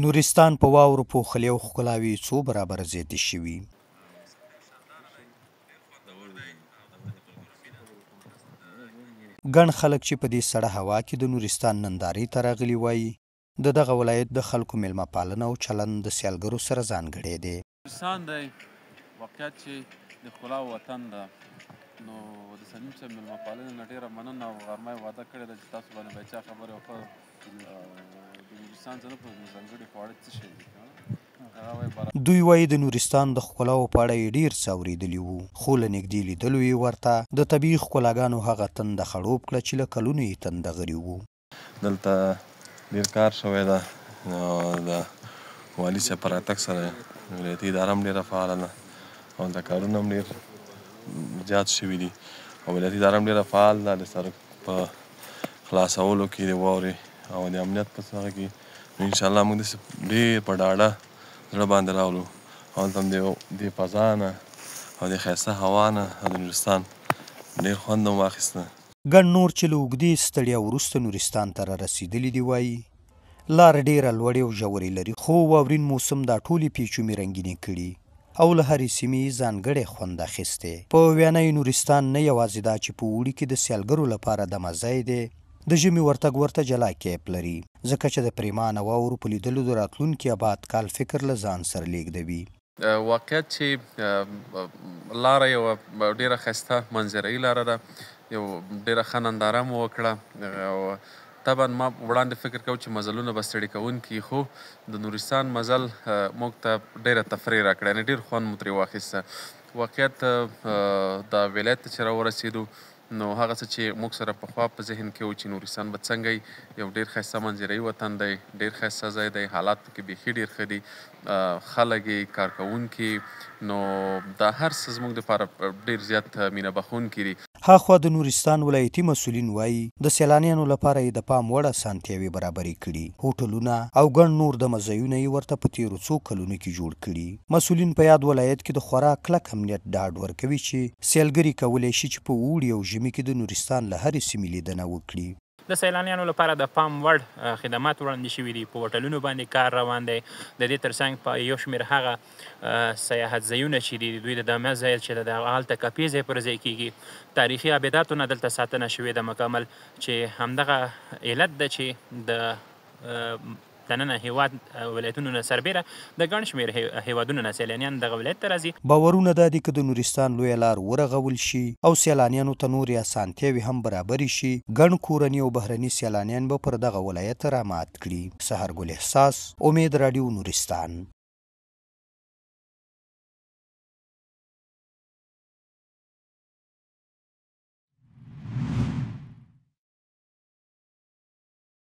نورستان په واورو پوښلي او ښکلاوې څو برابره زیاتې شوي. ګڼ خلک چې په دې سړه هوا کې د نورستان نندارې ته راغلي وایي د دغه ولایت د خلکو میلمه پالنه او چلند د سیالګرو سره ځانګړی دی. نورستان دی واقعیت چې د ښکلا وطن ده، نو د صمیم صاحب میلمه پالنې نه ډېره مننه او غرمه یې وعده کړې ده چې تاسو باندې به چا خبرې وکړه د نورستان څه نه پوهېږم ځانګړي خواړه څه شی دي. دوی وایي د نورستان د ښکلاو په اړه یې ډېر څه اورېدلي وو، خو له نږدې لیدلو یې ورته د طبیعي ښکلاګانو هغه تنده خړوب کړه چې له کلونو یې تنده غري وو. دلته ډېر کار شوی ده، د والي صاحب په راتګ سره ولایتي اداره هم ډېره فعاله ده او دلته کارونه هم ډېر زیات شوي دي او ولایتي اداره هم ډېره فعال ده د سړک په خلاصولو کې د واورې او د امنیت په څخه کې. انشاءالله موږ داسې ډېر په ډاډه زړه باندې راغلو او هلته هم د فضا نه او د ښایسته هوا نه او د نورستان ډېر خوند هم واخیسته. ګڼ نور چې له اوږدې ستړیا وروسته نورستان ته رارسېدلي دي وایي لاره ډېره لوړې او ژورې لري، خو واورین موسم دا ټولې پیچومې رنګینې کړي او له هرې سیمې ځانګړی خوند اخیستی. په ویانۍ نورستان نه یوازې دا چې په اوړي کې د سیالګرو لپاره دمه ځای دی، د ژمي ورتګ ورته جلا کیف لري، ځکه چې د پریمانه واورو په لیدلو د راتلونکي آباد کال فکر له ځان سره لیږدوي. واقعیت چې لاره یوه ډېره ښایسته منظرهیي لاره ده، یو ډېره ښه ننداره مو وکړه او طبعا ما وړاندې فکر کوم چې مزلونه به ستړي کوونکي، خو د نورستان مزل موږ ته ډېره تفریح راکړه، یعنې ډېر خوند مو ترې واخیسته. واقعیت دا ولایت ته چې راورسېدو نو هغه څه چې موږ سره پخوا په ذهن کې و چې نورستان به څنګه یو ډېر ښایسته منظرهیي وطن دی، ډېر ښایسته ځای دی، حالات پکې بیخي ډېر ښه دي، خلک یې کارکوونکي، نو دا هر څه زموږ دپاره ډېر زیات مینه بښونکي دي. هاخوا د نورستان ولایتي مسؤلین وایي د سیلانیانو لپاره یې د پام وړ اسانتیاوې برابرې کړي، هوټلونه او ګڼ نور دمه ځایونه یې ورته په تېرو څو کلونو کې جوړ کړي. مسؤلین په یاد ولایت کې د خورا کلک امنیت ډاډ ورکوي چې سیلګري کولی شي چې په اوړي او ژمي کې د نورستان له هرې سیمې لیدنه وکړي. د سیلانیانو لپاره د پام وړ خدمات وړاندې شوي دي، په هوټلونو باندې کار روان دی. د دې ترڅنګ په یو شمېر هغه سیاحت ځایونه چې دي دوی د دمه ځای چې د هلته کپې ځای پر ځای کیږي، تاریخي ابداتو نه دلته ساتنه شوې ده مکمل، چې همدغه علت ده چې د دننه هیواد ولایتونو نه سربیره د ګڼ شمېر هیوادونو نه سیلانیان دغه ولایت ته راځي. باورونه دا دي که د نورستان لویه لار ورغول شي او سیلانیانو ته نورې اسانتیاوې هم برابرې شي، ګڼ کورني او بهرني سیلانیان به پر دغه ولایت رامات کړي. سحر ګل احساس، امید راډیو، نورستان.